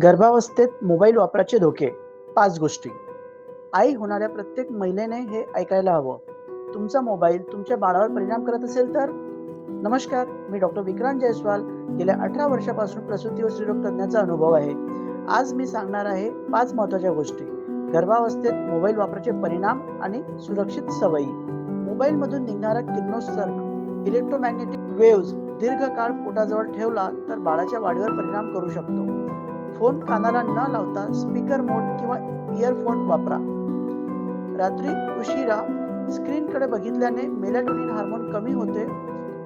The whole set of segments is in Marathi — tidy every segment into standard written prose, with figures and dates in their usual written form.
गर्भावस्थेत मोबाईल वापराचे धोके 5 गोष्टी. आई होणाऱ्या प्रत्येक महिलेने हे ऐकायला हवं. तुमचा मोबाईल तुमच्या बाळावर परिणाम करत असेल तर? नमस्कार, मी डॉक्टर विक्रांत जयस्वाल. गेल्या 18 वर्षापासून प्रसूती व स्त्रीरोग तज्ञाचा अनुभव आहे. आज मी सांगणार आहे 5 महत्त्वाच्या गोष्टी. गर्भावस्थेत मोबाईल वापराचे परिणाम आणि सुरक्षित सवयी. मोबाईलमधून निघणारा किरणोत्सर्ग, इलेक्ट्रोमॅग्नेटिक वेव्हज दीर्घकाळ पोटाजवळ ठेवला तर बाळाच्या वाढीवर परिणाम करू शकतो. फोन कानाला न लावता स्पीकर मोड किंवा इयरफोन वापरा. रात्री उशिरा स्क्रीनकडे बघितल्याने मेलॅटोनिन हार्मोन कमी होते,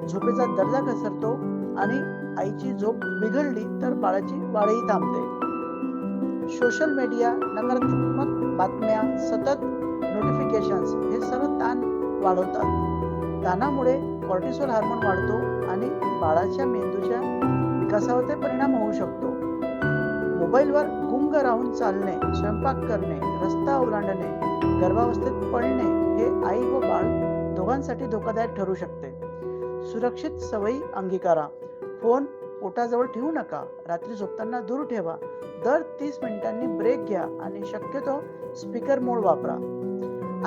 झोपेचा दर्जा घसरतो आणि आईची झोप बिघडली तर बाळाची वाढही थांबते. सोशल मीडिया, नकारात्मक बातम्या, सतत नोटिफिकेशन्स हे सर्व ताण वाढवतात. ताणामुळे कॉर्टिसोल हार्मोन वाढतो आणि बाळाच्या मेंदूच्या विकासावर ते परिणाम होऊ शकतो. मोबाईलवर गुंग राहून चालणे, स्वयंपाक करणे, रस्ता ओलांडणे, गर्भावस्थेत पडणे हे आई व बाळ दोघांसाठी धोकादायक ठरू शकते. सुरक्षित सवयी अंगीकारा. फोन पोटाजवळ ठेवू नका. रात्री झोपताना दूर ठेवा. दर 30 मिनिटांनी ब्रेक घ्या आणि शक्यतो स्पीकर मोड वापरा.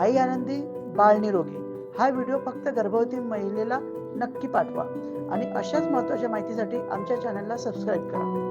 आई आनंदी, बाळ निरोगी हा व्हिडिओ फक्त गर्भवती महिलेला नक्की पाठवा आणि अशाच महत्त्वाच्या माहितीसाठी आमच्या चॅनलला सबस्क्राईब करा.